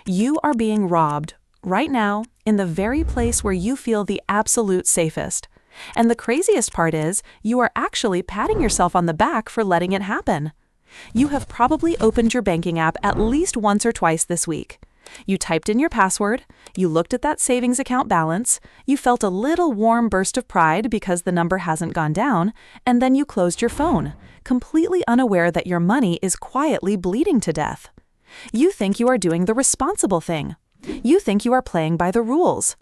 You are being robbed right now in the very place where you feel the absolute safest. And the craziest part is, you are actually patting yourself on the back for letting it happen. You have probably opened your banking app at least once or twice this week. You typed in your password, you looked at that savings account balance, you felt a little warm burst of pride because the number hasn't gone down, and then you closed your phone, completely unaware that your money is quietly bleeding to death. You think you are doing the responsible thing. You think you are playing by the rules.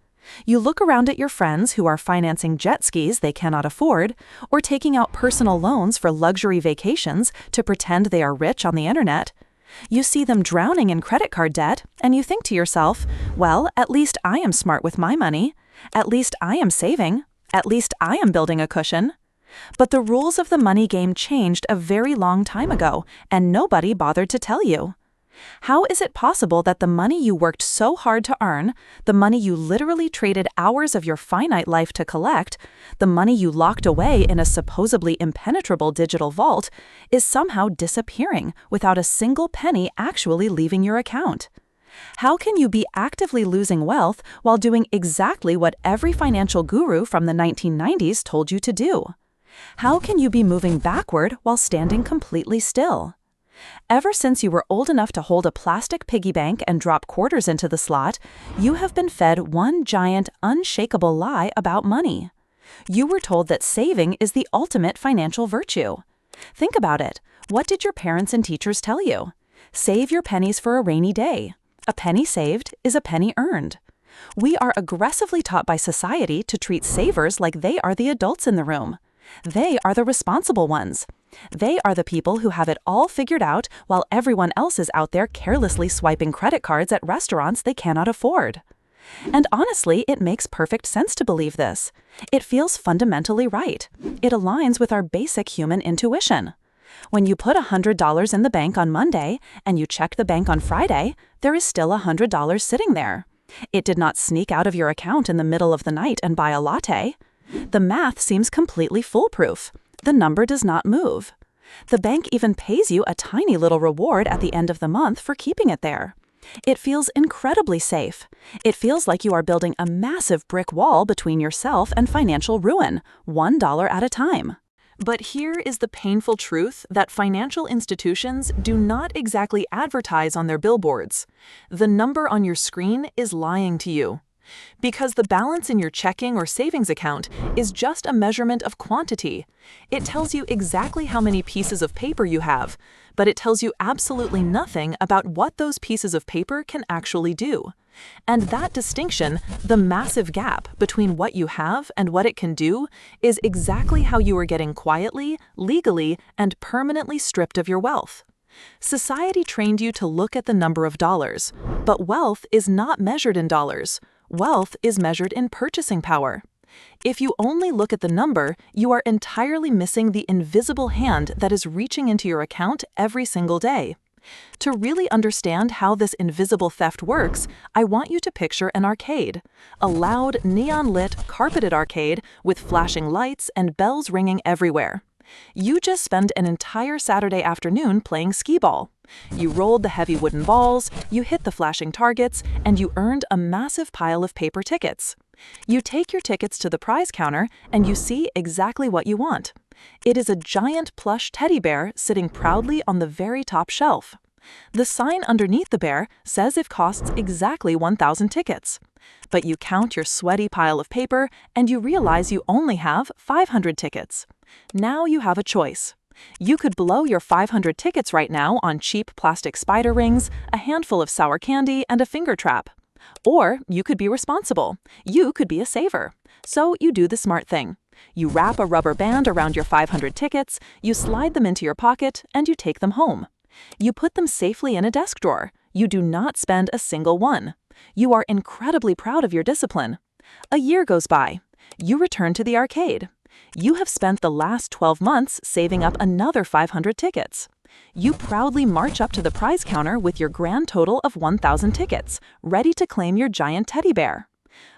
You look around at your friends who are financing jet skis they cannot afford, or taking out personal loans for luxury vacations to pretend they are rich on the internet. You see them drowning in credit card debt, and you think to yourself, well, at least I am smart with my money. At least I am saving. At least I am building a cushion. But the rules of the money game changed a very long time ago, and nobody bothered to tell you. How is it possible that the money you worked so hard to earn, the money you literally traded hours of your finite life to collect, the money you locked away in a supposedly impenetrable digital vault, is somehow disappearing without a single penny actually leaving your account? How can you be actively losing wealth while doing exactly what every financial guru from the 1990s told you to do? How can you be moving backward while standing completely still? Ever since you were old enough to hold a plastic piggy bank and drop quarters into the slot, you have been fed one giant, unshakable lie about money. You were told that saving is the ultimate financial virtue. Think about it. What did your parents and teachers tell you? Save your pennies for a rainy day. A penny saved is a penny earned. We are aggressively taught by society to treat savers like they are the adults in the room. They are the responsible ones. They are the people who have it all figured out while everyone else is out there carelessly swiping credit cards at restaurants they cannot afford. And honestly, it makes perfect sense to believe this. It feels fundamentally right. It aligns with our basic human intuition. When you put $100 in the bank on Monday and you check the bank on Friday, there is still $100 sitting there. It did not sneak out of your account in the middle of the night and buy a latte. The math seems completely foolproof. The number does not move. The bank even pays you a tiny little reward at the end of the month for keeping it there. It feels incredibly safe. It feels like you are building a massive brick wall between yourself and financial ruin, $1 at a time. But here is the painful truth that financial institutions do not exactly advertise on their billboards. The number on your screen is lying to you. Because the balance in your checking or savings account is just a measurement of quantity. It tells you exactly how many pieces of paper you have, but it tells you absolutely nothing about what those pieces of paper can actually do. And that distinction, the massive gap between what you have and what it can do, is exactly how you are getting quietly, legally, and permanently stripped of your wealth. Society trained you to look at the number of dollars, but wealth is not measured in dollars. Wealth is measured in purchasing power. If you only look at the number, you are entirely missing the invisible hand that is reaching into your account every single day. To really understand how this invisible theft works, I want you to picture an arcade, a loud, neon-lit, carpeted arcade with flashing lights and bells ringing everywhere. You just spend an entire Saturday afternoon playing skee-ball. You rolled the heavy wooden balls, you hit the flashing targets, and you earned a massive pile of paper tickets. You take your tickets to the prize counter, and you see exactly what you want. It is a giant plush teddy bear sitting proudly on the very top shelf. The sign underneath the bear says it costs exactly 1,000 tickets. But you count your sweaty pile of paper, and you realize you only have 500 tickets. Now you have a choice. You could blow your 500 tickets right now on cheap plastic spider rings, a handful of sour candy, and a finger trap. Or you could be responsible. You could be a saver. So you do the smart thing. You wrap a rubber band around your 500 tickets, you slide them into your pocket, and you take them home. You put them safely in a desk drawer. You do not spend a single one. You are incredibly proud of your discipline. A year goes by. You return to the arcade. You have spent the last 12 months saving up another 500 tickets. You proudly march up to the prize counter with your grand total of 1,000 tickets, ready to claim your giant teddy bear.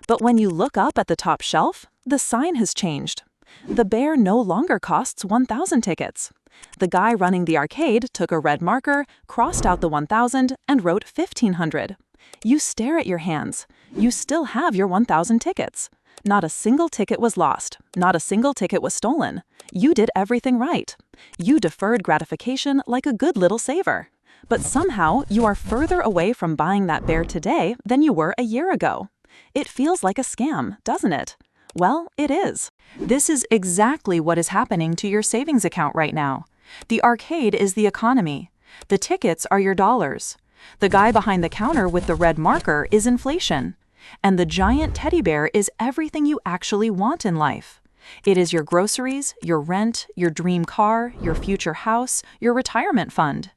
But when you look up at the top shelf, the sign has changed. The bear no longer costs 1,000 tickets. The guy running the arcade took a red marker, crossed out the 1,000, and wrote 1,500. You stare at your hands. You still have your 1,000 tickets. Not a single ticket was lost. Not a single ticket was stolen. You did everything right. You deferred gratification like a good little saver. But somehow, you are further away from buying that bear today than you were a year ago. It feels like a scam, doesn't it? Well, it is. This is exactly what is happening to your savings account right now. The arcade is the economy. The tickets are your dollars. The guy behind the counter with the red marker is inflation. And the giant teddy bear is everything you actually want in life. It is your groceries, your rent, your dream car, your future house, your retirement fund.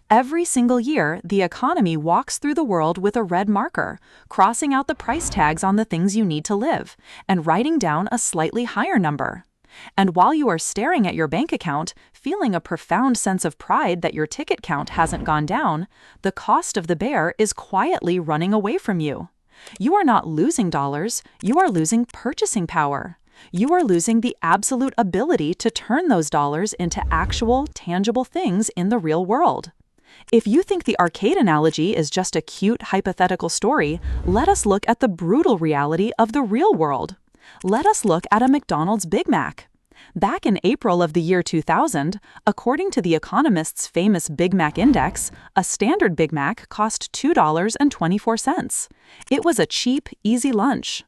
Every single year, the economy walks through the world with a red marker, crossing out the price tags on the things you need to live, and writing down a slightly higher number. And while you are staring at your bank account, feeling a profound sense of pride that your ticket count hasn't gone down, the cost of the bear is quietly running away from you. You are not losing dollars, you are losing purchasing power. You are losing the absolute ability to turn those dollars into actual, tangible things in the real world. If you think the arcade analogy is just a cute hypothetical story, let us look at the brutal reality of the real world. Let us look at a McDonald's Big Mac. Back in April of the year 2000, according to The Economist's famous Big Mac Index, a standard Big Mac cost $2.24. It was a cheap, easy lunch.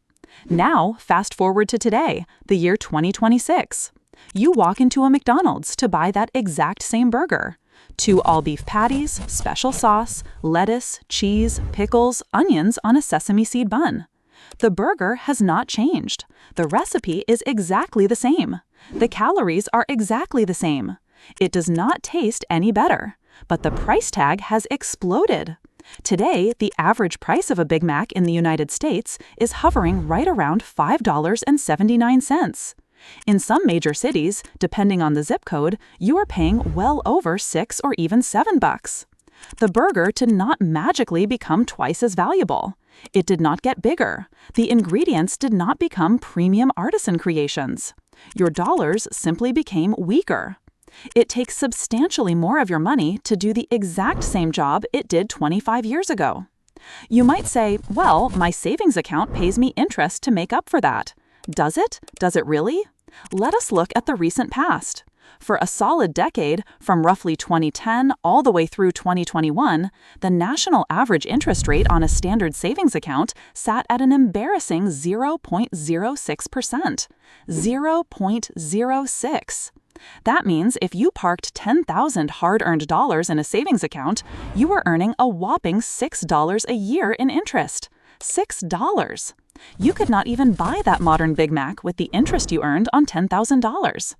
Now, fast forward to today, the year 2026. You walk into a McDonald's to buy that exact same burger. 2 all-beef patties, special sauce, lettuce, cheese, pickles, onions on a sesame seed bun. The burger has not changed. The recipe is exactly the same. The calories are exactly the same. It does not taste any better. But the price tag has exploded. Today, the average price of a Big Mac in the United States is hovering right around $5.79. In some major cities, depending on the zip code, you are paying well over $6 or even $7. The burger did not magically become twice as valuable. It did not get bigger. The ingredients did not become premium artisan creations. Your dollars simply became weaker. It takes substantially more of your money to do the exact same job it did 25 years ago. You might say, well, my savings account pays me interest to make up for that. Does it? Does it really? Let us look at the recent past. For a solid decade, from roughly 2010 all the way through 2021, the national average interest rate on a standard savings account sat at an embarrassing 0.06%. 0.06. That means if you parked 10,000 hard-earned dollars in a savings account, you were earning a whopping $6 a year in interest. $6. You could not even buy that modern Big Mac with the interest you earned on $10,000.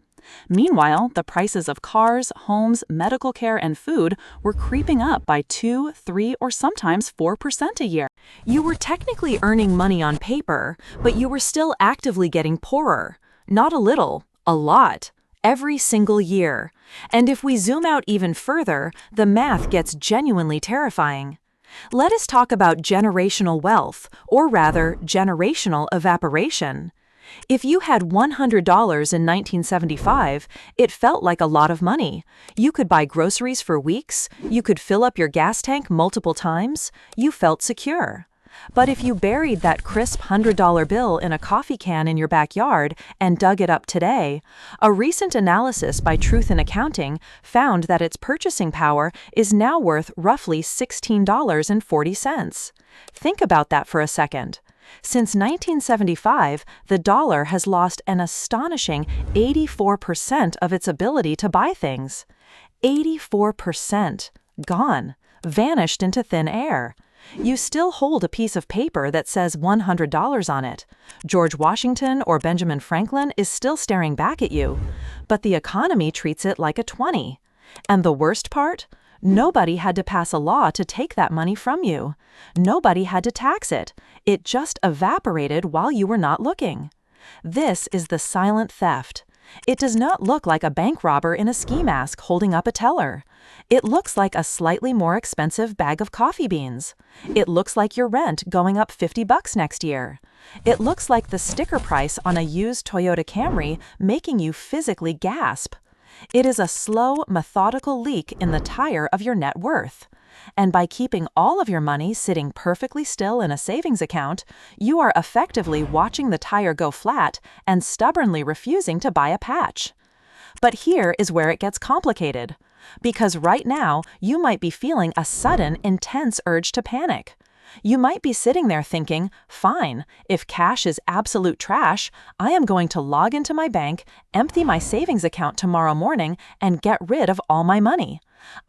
Meanwhile, the prices of cars, homes, medical care, and food were creeping up by 2, 3, or sometimes 4% a year. You were technically earning money on paper, but you were still actively getting poorer. Not a little, a lot. Every single year. And if we zoom out even further, the math gets genuinely terrifying. Let us talk about generational wealth, or rather, generational evaporation. If you had $100 in 1975, it felt like a lot of money. You could buy groceries for weeks, you could fill up your gas tank multiple times, you felt secure. But if you buried that crisp $100 bill in a coffee can in your backyard and dug it up today, a recent analysis by Truth in Accounting found that its purchasing power is now worth roughly $16.40. Think about that for a second. Since 1975, the dollar has lost an astonishing 84% of its ability to buy things. 84%. Gone. Vanished into thin air. You still hold a piece of paper that says $100 on it. George Washington or Benjamin Franklin is still staring back at you, but the economy treats it like a 20. And the worst part? Nobody had to pass a law to take that money from you. Nobody had to tax it. It just evaporated while you were not looking. This is the silent theft. It does not look like a bank robber in a ski mask holding up a teller. It looks like a slightly more expensive bag of coffee beans. It looks like your rent going up $50 next year. It looks like the sticker price on a used Toyota Camry making you physically gasp. It is a slow, methodical leak in the tire of your net worth. And by keeping all of your money sitting perfectly still in a savings account, you are effectively watching the tire go flat and stubbornly refusing to buy a patch. But here is where it gets complicated. Because right now, you might be feeling a sudden, intense urge to panic. You might be sitting there thinking, fine, if cash is absolute trash, I am going to log into my bank, empty my savings account tomorrow morning, and get rid of all my money.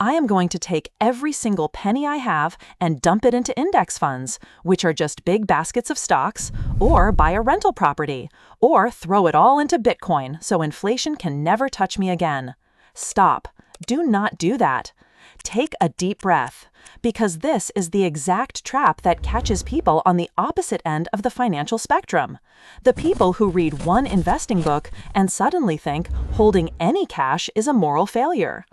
I am going to take every single penny I have and dump it into index funds, which are just big baskets of stocks, or buy a rental property, or throw it all into Bitcoin so inflation can never touch me again. Stop. Do not do that. Take a deep breath, because this is the exact trap that catches people on the opposite end of the financial spectrum. The people who read one investing book and suddenly think holding any cash is a moral failure.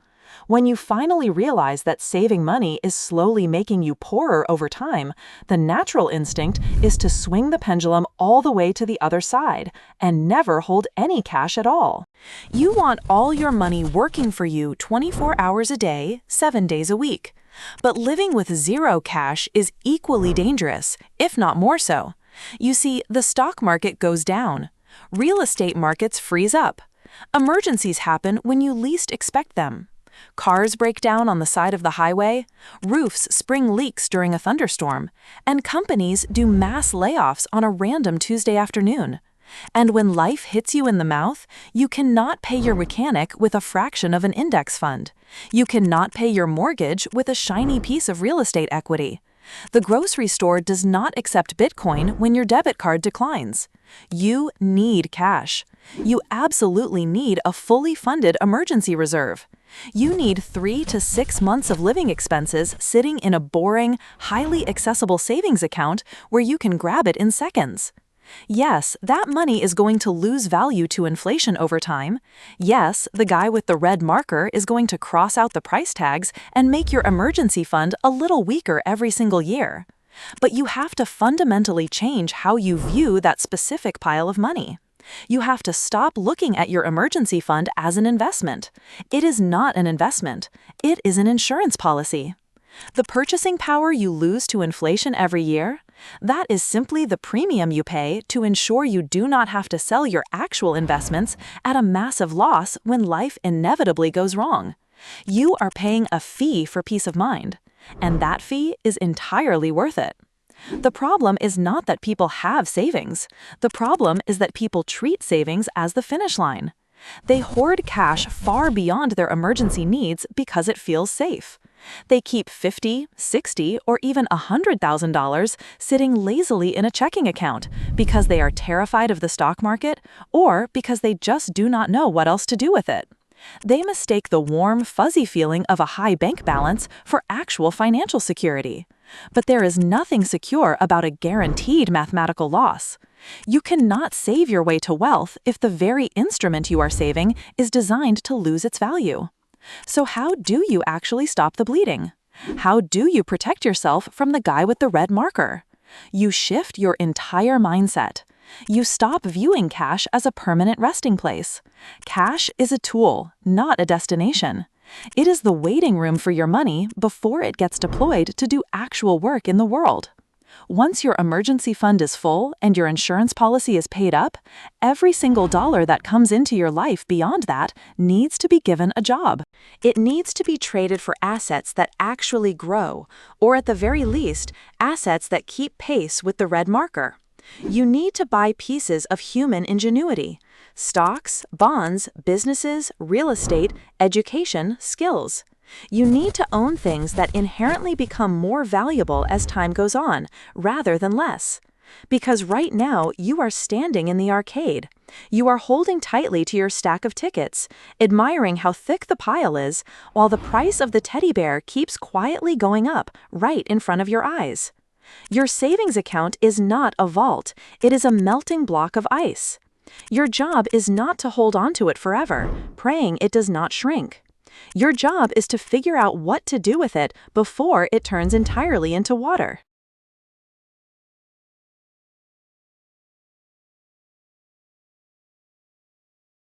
When you finally realize that saving money is slowly making you poorer over time, the natural instinct is to swing the pendulum all the way to the other side and never hold any cash at all. You want all your money working for you 24 hours a day, 7 days a week. But living with zero cash is equally dangerous, if not more so. You see, the stock market goes down. Real estate markets freeze up. Emergencies happen when you least expect them. Cars break down on the side of the highway, roofs spring leaks during a thunderstorm, and companies do mass layoffs on a random Tuesday afternoon. And when life hits you in the mouth, you cannot pay your mechanic with a fraction of an index fund. You cannot pay your mortgage with a shiny piece of real estate equity. The grocery store does not accept Bitcoin when your debit card declines. You need cash. You absolutely need a fully funded emergency reserve. You need 3 to 6 months of living expenses sitting in a boring, highly accessible savings account where you can grab it in seconds. Yes, that money is going to lose value to inflation over time. Yes, the guy with the red marker is going to cross out the price tags and make your emergency fund a little weaker every single year. But you have to fundamentally change how you view that specific pile of money. You have to stop looking at your emergency fund as an investment. It is not an investment. It is an insurance policy. The purchasing power you lose to inflation every year, that is simply the premium you pay to ensure you do not have to sell your actual investments at a massive loss when life inevitably goes wrong. You are paying a fee for peace of mind, and that fee is entirely worth it. The problem is not that people have savings. The problem is that people treat savings as the finish line. They hoard cash far beyond their emergency needs because it feels safe. They keep $50, $60, or even $100,000 sitting lazily in a checking account because they are terrified of the stock market or because they just do not know what else to do with it. They mistake the warm, fuzzy feeling of a high bank balance for actual financial security. But there is nothing secure about a guaranteed mathematical loss. You cannot save your way to wealth if the very instrument you are saving is designed to lose its value. So how do you actually stop the bleeding? How do you protect yourself from the guy with the red marker? You shift your entire mindset. You stop viewing cash as a permanent resting place. Cash is a tool, not a destination. It is the waiting room for your money before it gets deployed to do actual work in the world. Once your emergency fund is full and your insurance policy is paid up, every single dollar that comes into your life beyond that needs to be given a job. It needs to be traded for assets that actually grow, or at the very least, assets that keep pace with the red marker. You need to buy pieces of human ingenuity: stocks, bonds, businesses, real estate, education, skills. You need to own things that inherently become more valuable as time goes on, rather than less. Because right now, you are standing in the arcade. You are holding tightly to your stack of tickets, admiring how thick the pile is, while the price of the teddy bear keeps quietly going up right in front of your eyes. Your savings account is not a vault. It is a melting block of ice. Your job is not to hold on to it forever, praying it does not shrink. Your job is to figure out what to do with it before it turns entirely into water.